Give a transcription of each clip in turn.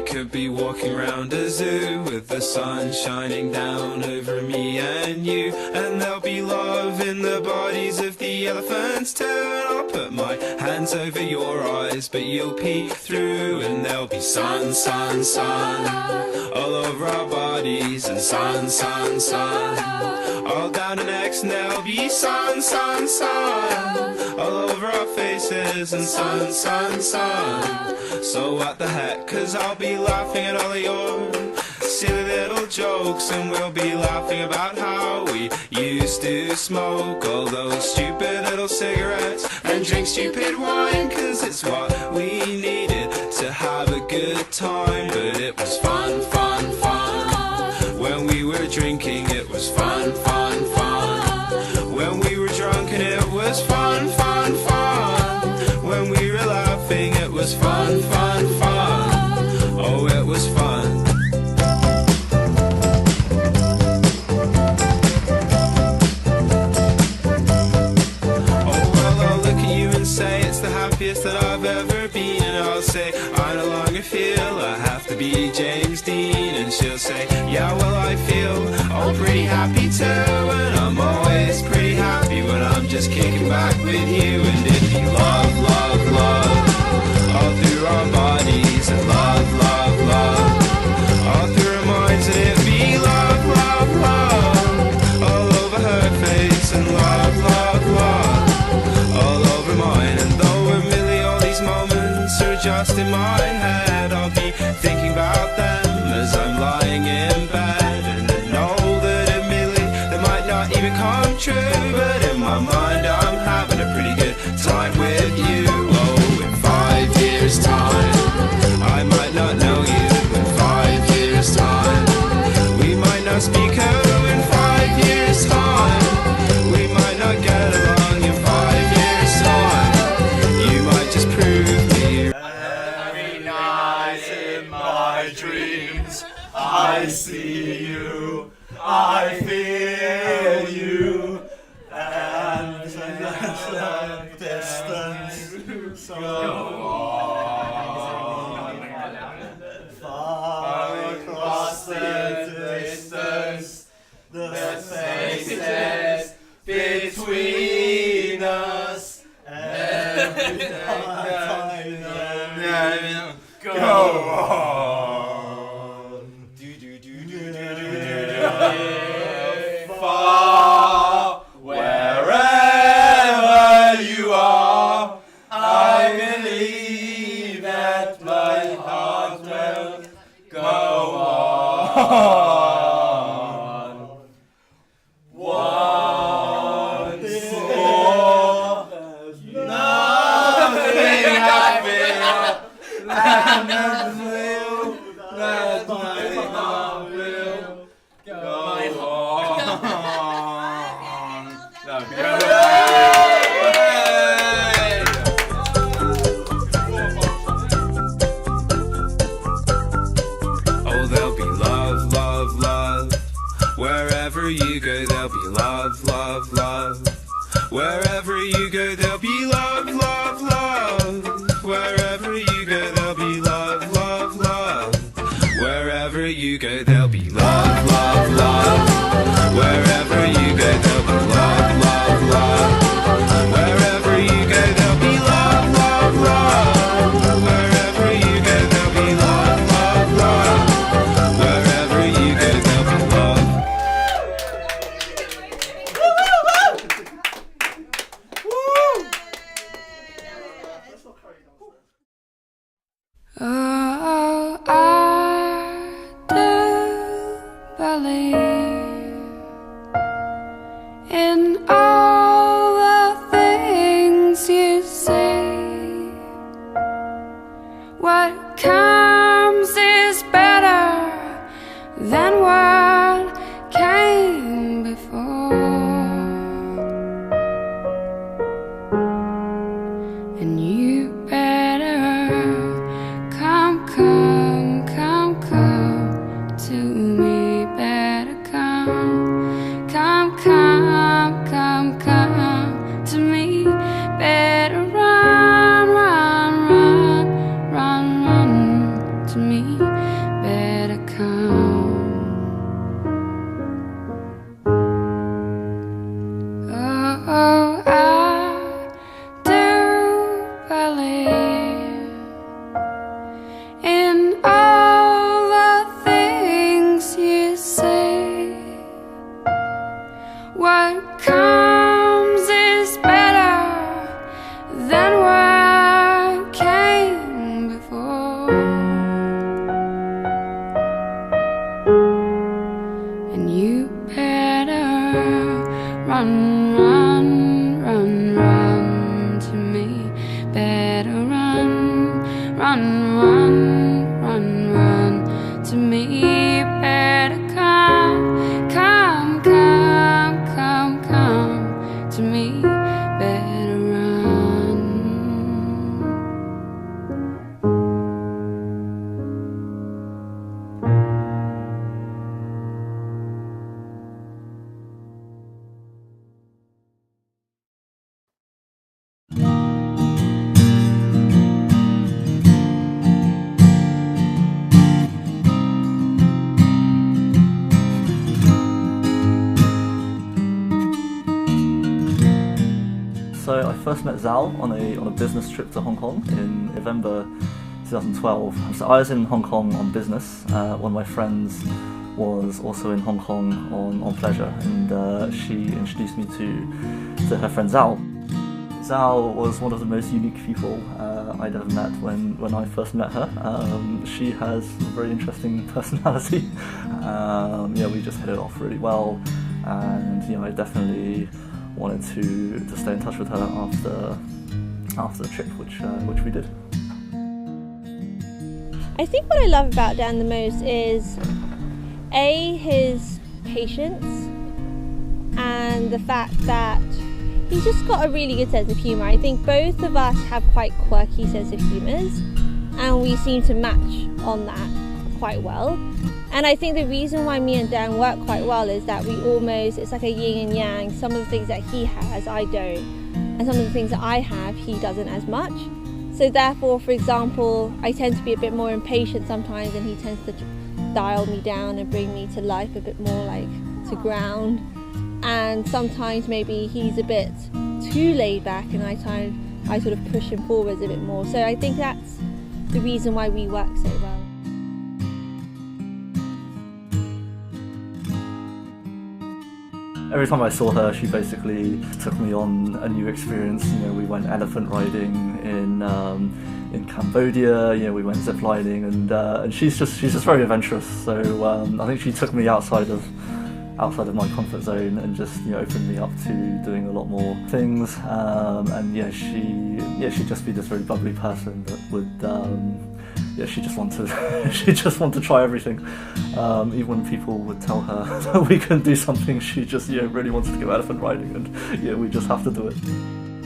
could be walking around a zoo with the sun shining down over me and you, and there'll be love in the bodies of the elephants too. And I'll put my hands over your eyes, but you'll peek through, and there'll be sun, sun, sun all over our bodies, and sun, sun, sun all down our necks, and there'll be sun, sun, sun all over our faces, and sun, sun, sun. So what the heck, 'cause I'll be laughing at all of your silly little jokes, and we'll be laughing about how we used to smoke all those stupid little cigarettes and drink stupid wine, 'cause it's what we needed to have a good time. But it was fun, fun, fun when we were drinking. It was fun, fun, fun when we were drunk, and it was fun, fun, fun when we were laughing. It was fun, fun, fun. Oh, it was fun. Say it's the happiest that I've ever been, and I'll say I no longer feel I have to be James Dean, and she'll say yeah, well I feel pretty happy too, and I'm always pretty happy when I'm just kicking back with you. And if you love, love, love all through our bodies, and love, love, love all through our minds, and it'd be love, love, love all over her face, and love, love, love all over mine. And though admittedly all these moments are just in my head, I'll be thinking about them as I'm lying in bed, and I know that admittedly they might not even come true, but in my mind I'm having a pretty good time with you. Oh, in 5 years time I might not know you. In 5 years time we might not speak. Oh, in 5 years time we might not get along. In 5 years time you might just prove me. Every night in my dreams I see you, I feel you, and the distance go on. Far across the distance, the spaces between us, every time go on. Far, wherever you are, I believe that my heart will go on. Once more, nothing I feel, and that my heart will go on. Oh, there'll be love, love, love wherever you go. There'll be love, love, love wherever you go. There'll be love, love, love wherever you go. There'll be love, love, love wherever you go. There'll be love, love, love wherever you go. There'll be love, love, love wherever you go. There'll be love, love, love wherever you go. There'll be love, love, love wherever you go. There'll be love. what comes is better than what came before. And you better run, run, run, run to me. Better run, run, run, run, run to me. Better come, come, come, come, come to me. Better run. So I first met Zhao on a business trip to Hong Kong in November 2012. So I was in Hong Kong on business. One of my friends was also in Hong Kong on pleasure, and she introduced me to her friend Zhao. Zhao was one of the most unique people I'd ever met when I first met her. She has a very interesting personality. We just hit it off really well, and I definitely wanted to stay in touch with her after the trip, which we did. I think what I love about Dan the most is his patience and the fact that he's just got a really good sense of humour. I think both of us have quite quirky sense of humours, and we seem to match on that quite well. And I think the reason why me and Dan work quite well is that it's like a yin and yang. Some of the things that he has, I don't. And some of the things that I have, he doesn't as much. So therefore, for example, I tend to be a bit more impatient sometimes, and he tends to dial me down and bring me to life a bit more, like to ground. And sometimes maybe he's a bit too laid back, and I sort of push him forwards a bit more. So I think that's the reason why we work so well. Every time I saw her, she basically took me on a new experience. We went elephant riding in Cambodia. We went ziplining, and she's just very adventurous. So I think she took me outside of my comfort zone and just opened me up to doing a lot more things. She'd just be this very bubbly person that would. She just wanted to try everything. Even when people would tell her that we couldn't do something, she just really wanted to go elephant riding, and we just have to do it.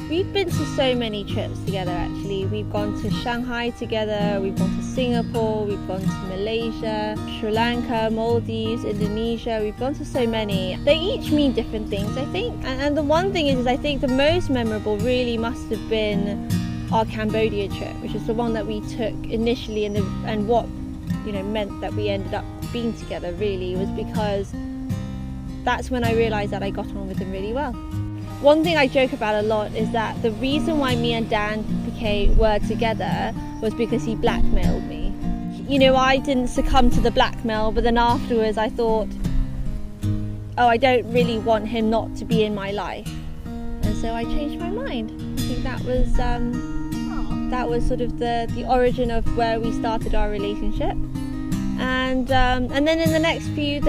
We've been to so many trips together actually. We've gone to Shanghai together, we've gone to Singapore, we've gone to Malaysia, Sri Lanka, Maldives, Indonesia. We've gone to so many. They each mean different things, I think. And the one thing is I think the most memorable really must have been our Cambodia trip, which is the one that we took initially, and what meant that we ended up being together really was because that's when I realised that I got on with him really well. One thing I joke about a lot is that the reason why me and Dan were together was because he blackmailed me. I didn't succumb to the blackmail, but then afterwards I thought, oh, I don't really want him not to be in my life, and so I changed my mind. I think that was sort of the origin of where we started our relationship. And then in the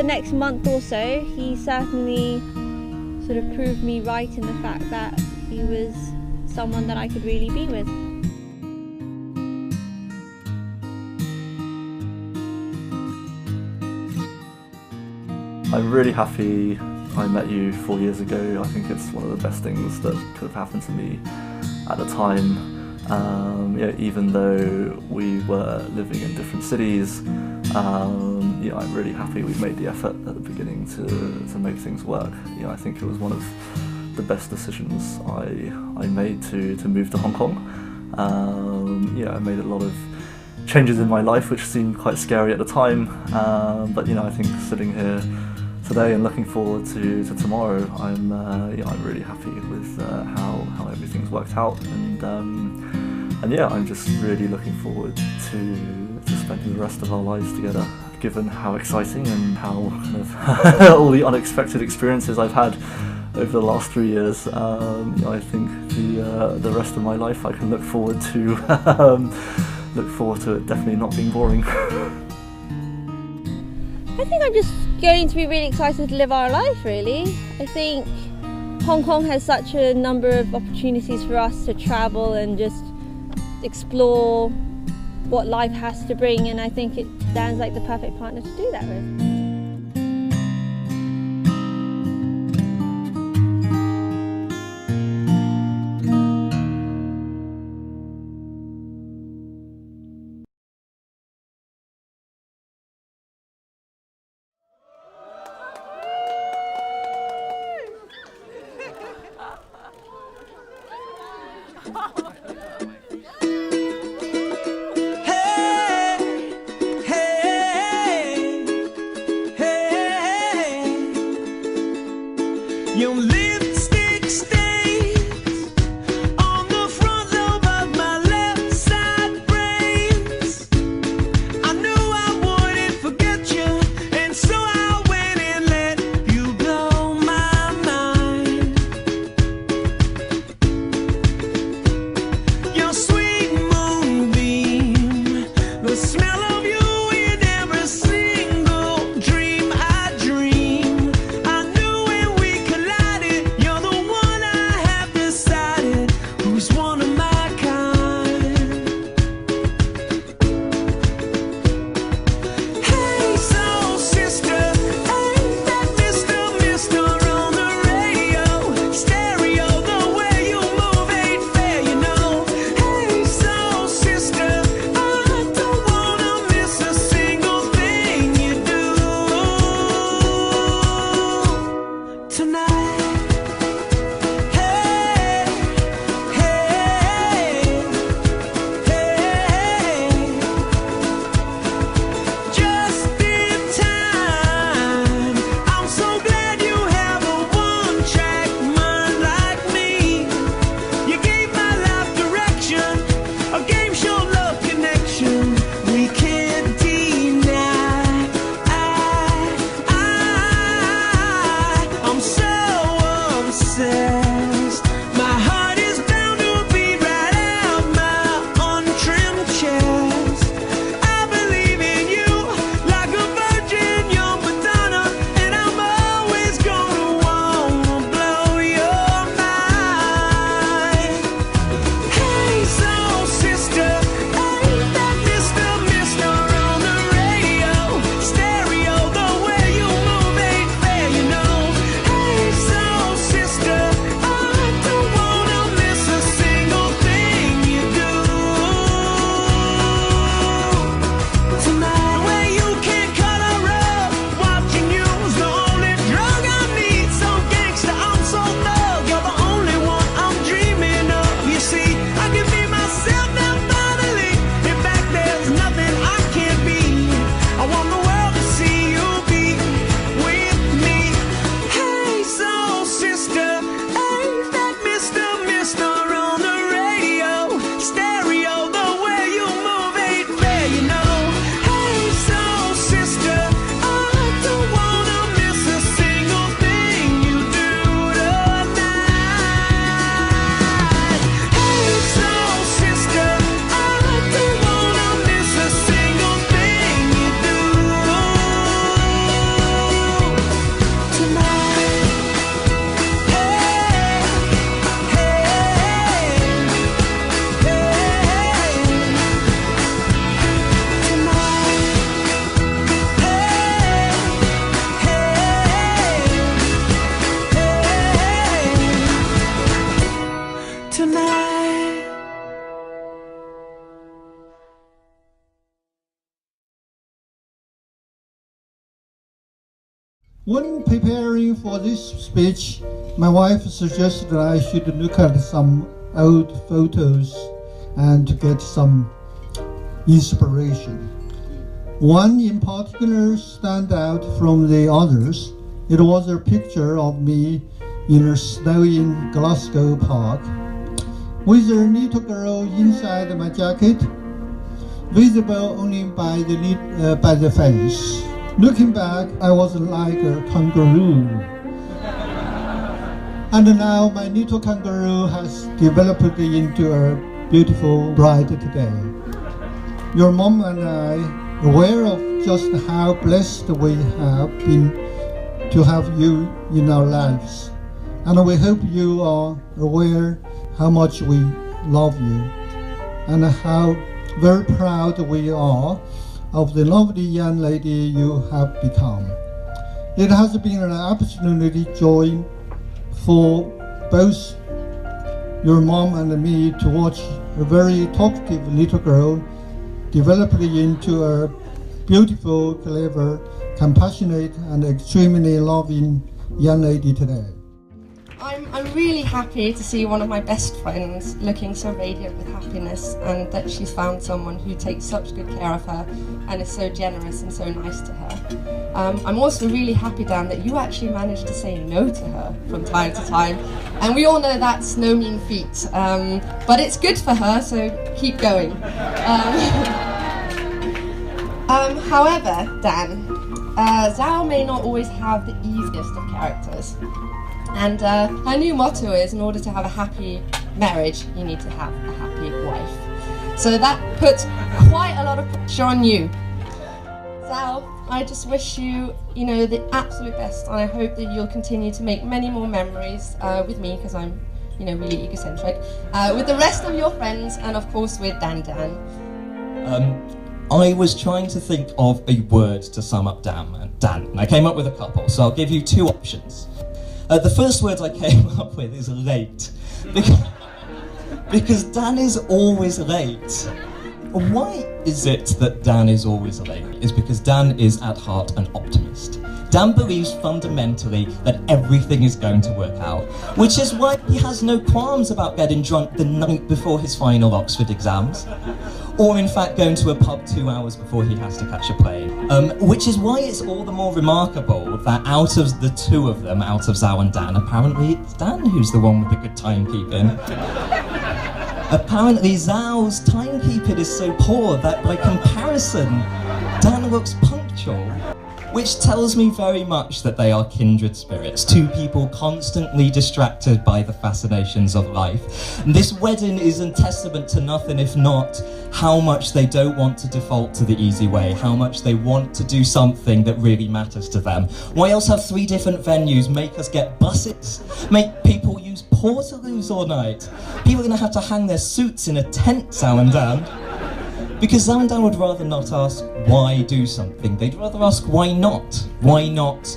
next month or so, he certainly sort of proved me right in the fact that he was someone that I could really be with. I'm really happy I met you 4 years ago. I think it's one of the best things that could have happened to me at the time. Even though we were living in different cities, I'm really happy we made the effort at the beginning to make things work. I think it was one of the best decisions I made to move to Hong Kong. I made a lot of changes in my life which seemed quite scary at the time, but I think sitting here today and looking forward to tomorrow, I'm really happy with how everything's worked out, and I'm just really looking forward to spending the rest of our lives together, given how exciting and how kind of all the unexpected experiences I've had over the last 3 years. I think the rest of my life I can look forward to it definitely not being boring. I think I'm just going to be really excited to live our life, really. I think Hong Kong has such a number of opportunities for us to travel and just explore what life has to bring, and I think Dan's like the perfect partner to do that with. Your lipstick stains on the front lobe of my left side brains. I knew I wouldn't forget you, and so I went and let you blow my mind. Your sweet moonbeam, the smell of you in every single dream I dream. I knew when we collided, you're the one I have decided who's one of my kind. Hey, soul sister, ain't that Mr. on the radio? Stereo, the way you move ain't fair, you know. Hey, soul sister, I don't wanna miss a single thing you do tonight. Hey, hey, hey, just in time. I'm so glad you have a one-track mind like me. You gave my life direction, a game show love connection we can't deny. I'm so obsessed. My heart is bound to beat right out my untrimmed chest. I believe in you like a virgin, you're Madonna, and I'm always gonna wanna blow your mind. Hey, soul sister, ain't that Mr. on the radio? Stereo, the way you move ain't fair, you know. Hey, soul sister, I don't wanna miss a single thing you do tonight. Where you can't color up, watching you's the only drug I need. So gangsta, I'm so thug, you're the only one I'm dreaming of. You see, I can be myself now finally. In fact, there's nothing I can't be. I want the world to see you be with me. Hey, soul sister, ain't that Mr. on the radio? Stereo, the way you move ain't fair, you know. Hey, soul sister, I don't wanna miss a single thing you do tonight. Hey, soul sister, I don't wanna miss a single thing you do tonight. Hey, hey, tonight. When preparing for this speech, my wife suggested that I should look at some old photos and to get some inspiration. One in particular stand out from the others. It was a picture of me in a snowy Glasgow park with a little girl inside my jacket, visible only by the face. Looking back, I was like a kangaroo. And now my little kangaroo has developed into a beautiful bride today. Your mom and I are aware of just how blessed we have been to have you in our lives. And we hope you are aware how much we love you and how very proud we are of the lovely young lady you have become. It has been an absolute joy for both your mom and me to watch a very talkative little girl develop into a beautiful, clever, compassionate and extremely loving young lady today. I'm really happy to see one of my best friends looking so radiant with happiness, and that she's found someone who takes such good care of her and is so generous and so nice to her. I'm also really happy, Dan, that you actually managed to say no to her from time to time, and we all know that's no mean feat, but it's good for her, so keep going. However, Dan, Zhao may not always have the easiest of characters. And her new motto is, in order to have a happy marriage, you need to have a happy wife. So that puts quite a lot of pressure on you. Zhao, I just wish you, the absolute best, and I hope that you'll continue to make many more memories with me, because I'm, really egocentric, with the rest of your friends, and of course with Dan. I was trying to think of a word to sum up Dan, and I came up with a couple, so I'll give you two options. The first word I came up with is late, because Dan is always late. Why is it that Dan is always late? It's because Dan is at heart an optimist. Dan believes fundamentally that everything is going to work out, which is why he has no qualms about getting drunk the night before his final Oxford exams, or in fact going to a pub 2 hours before he has to catch a plane. Which is why it's all the more remarkable that out of the two of them, out of Zhao and Dan, apparently it's Dan who's the one with the good timekeeping. Apparently Zhao's timekeeping is so poor that by comparison, Dan looks punctual. Which tells me very much that they are kindred spirits, two people constantly distracted by the fascinations of life. And this wedding is a testament to nothing if not how much they don't want to default to the easy way, how much they want to do something that really matters to them. Why else have 3 different venues, make us get buses, make people use portaloos all night? People are going to have to hang their suits in a tent, Zhao and Dan. Because Zhao and Dan would rather not ask why do something, they'd rather ask why not? Why not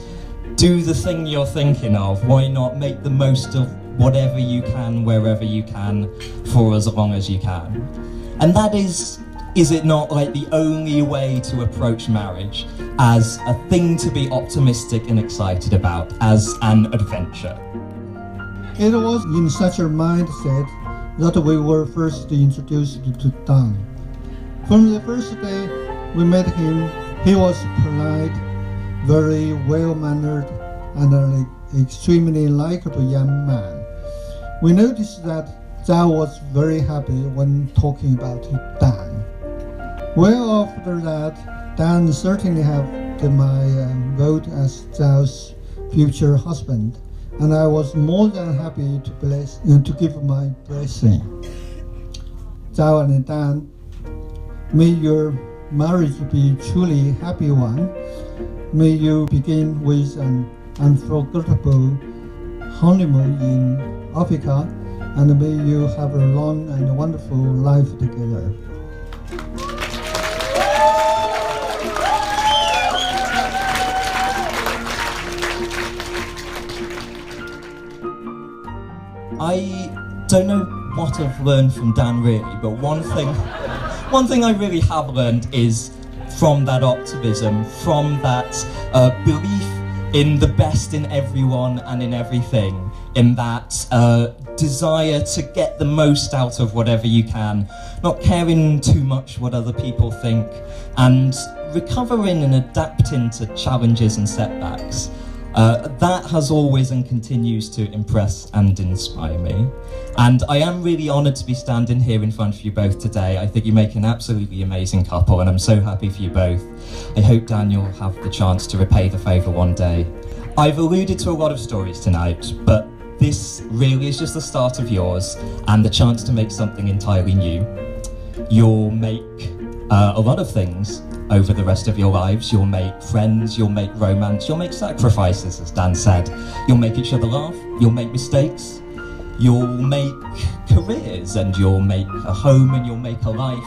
do the thing you're thinking of? Why not make the most of whatever you can, wherever you can, for as long as you can? And that is it not like the only way to approach marriage as a thing to be optimistic and excited about, as an adventure? It was in such a mindset that we were first introduced to Dan. From the first day we met him, he was polite, very well-mannered, and an extremely likable young man. We noticed that Zhao was very happy when talking about Dan. Well, after that, Dan certainly had my vote as Zhao's future husband, and I was more than happy to give my blessing. Zhao and Dan, may your marriage be truly happy one. May you begin with an unforgettable honeymoon in Africa, and may you have a long and wonderful life together. I don't know what I've learned from Dan really, but one thing I really have learned is from that optimism, from that belief in the best in everyone and in everything, in that desire to get the most out of whatever you can, not caring too much what other people think, and recovering and adapting to challenges and setbacks. That has always and continues to impress and inspire me. And I am really honoured to be standing here in front of you both today. I think you make an absolutely amazing couple, and I'm so happy for you both. I hope, Dan, you'll have the chance to repay the favour one day. I've alluded to a lot of stories tonight, but this really is just the start of yours and the chance to make something entirely new. You'll make a lot of things over the rest of your lives. You'll make friends, you'll make romance, you'll make sacrifices, as Dan said. You'll make each other laugh, you'll make mistakes, you'll make careers, and you'll make a home, and you'll make a life.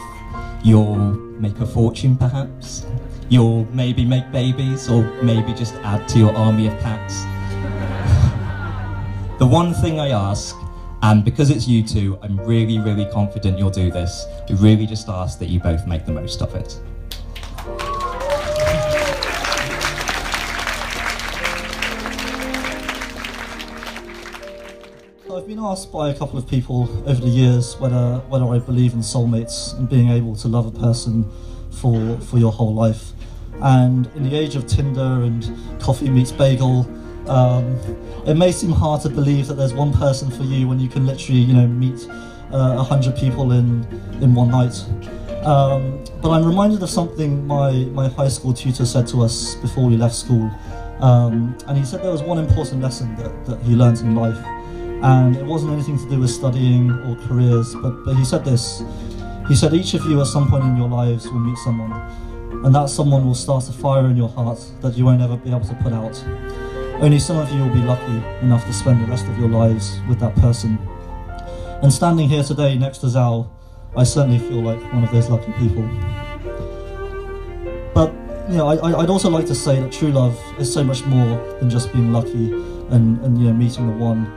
You'll make a fortune, perhaps. You'll maybe make babies, or maybe just add to your army of cats. The one thing I ask, and because it's you two, I'm really, really confident you'll do this. I really just ask that you both make the most of it. I've been asked by a couple of people over the years whether I believe in soulmates and being able to love a person for your whole life. And in the age of Tinder and coffee meets bagel, it may seem hard to believe that there's one person for you when you can literally, meet 100 people in one night. But I'm reminded of something my high school tutor said to us before we left school. And he said there was one important lesson that he learned in life. And it wasn't anything to do with studying or careers, but he said this. He said, each of you at some point in your lives will meet someone, and that someone will start a fire in your heart that you won't ever be able to put out. Only some of you will be lucky enough to spend the rest of your lives with that person. And standing here today next to Zhao, I certainly feel like one of those lucky people. But I'd also like to say that true love is so much more than just being lucky and meeting the one.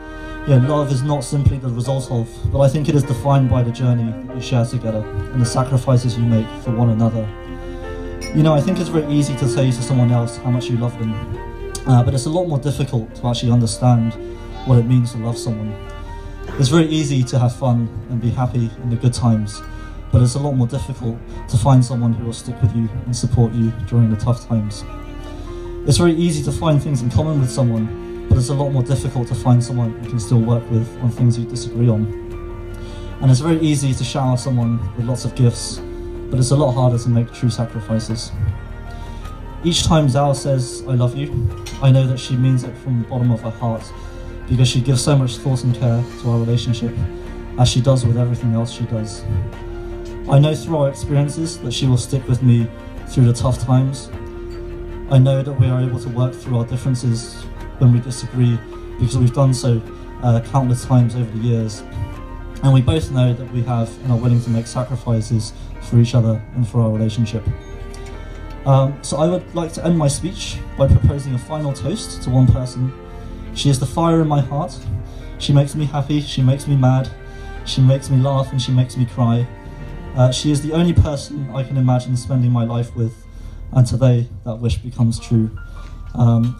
Love is not simply the result of, but I think it is defined by the journey that you share together and the sacrifices you make for one another. I think it's very easy to say to someone else how much you love them, but it's a lot more difficult to actually understand what it means to love someone. It's very easy to have fun and be happy in the good times, but it's a lot more difficult to find someone who will stick with you and support you during the tough times. It's very easy to find things in common with someone, but it's a lot more difficult to find someone you can still work with on things you disagree on. And it's very easy to shower someone with lots of gifts, but it's a lot harder to make true sacrifices. Each time Zhao says, "I love you," I know that she means it from the bottom of her heart, because she gives so much thought and care to our relationship, as she does with everything else she does. I know through our experiences that she will stick with me through the tough times. I know that we are able to work through our differences when we disagree, because we've done so countless times over the years. And we both know that we have and are willing to make sacrifices for each other and for our relationship. So I would like to end my speech by proposing a final toast to one person. She is the fire in my heart. She makes me happy, she makes me mad, she makes me laugh, and she makes me cry. She is the only person I can imagine spending my life with, and today that wish becomes true.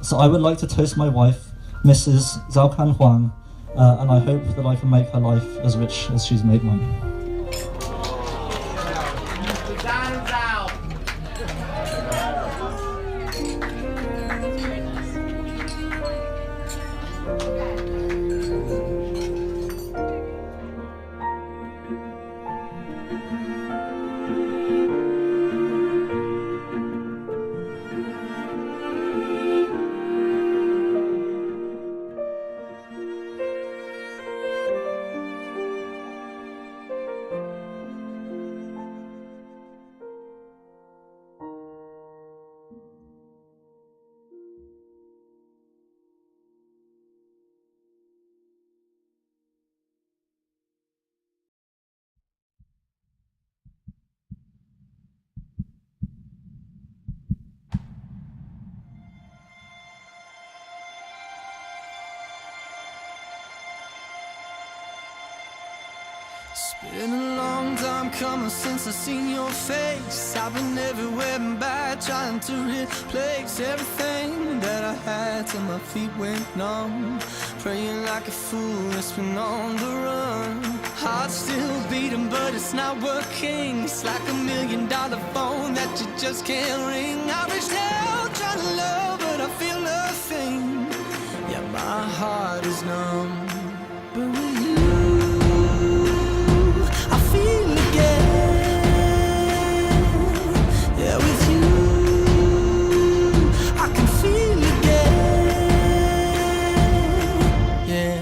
So I would like to toast my wife, Mrs. Zhao Kan Huang, and I hope that I can make her life as rich as she's made mine. It's been a long time coming since I seen your face. I've been everywhere and back, trying to replace everything that I had till my feet went numb. Praying like a fool, it's been on the run. Heart's still beating, but it's not working. It's like $1 million phone that you just can't ring. I reached out trying to love, but I feel nothing. Yeah, my heart is numb. But with you, I feel again. Yeah, with you, I can feel again. Yeah.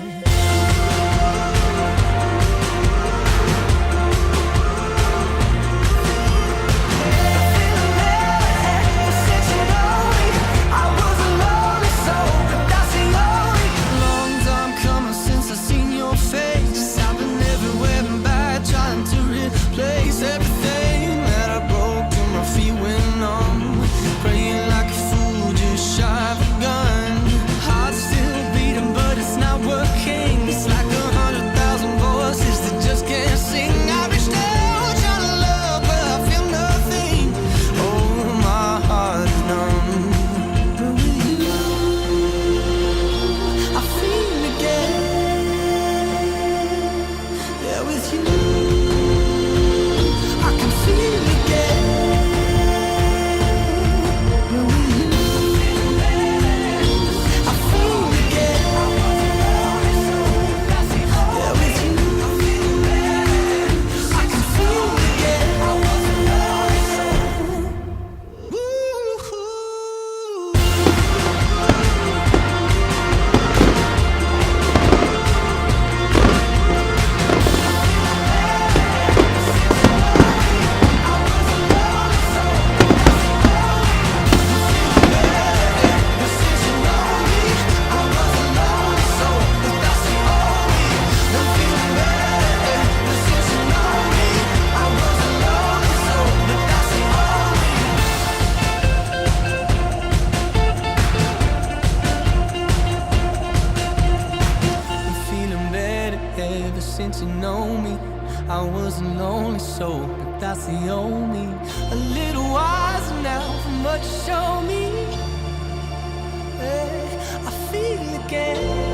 getting to know me. I was a lonely soul, but that's the only. A little wiser now from what you showed me. I feel again.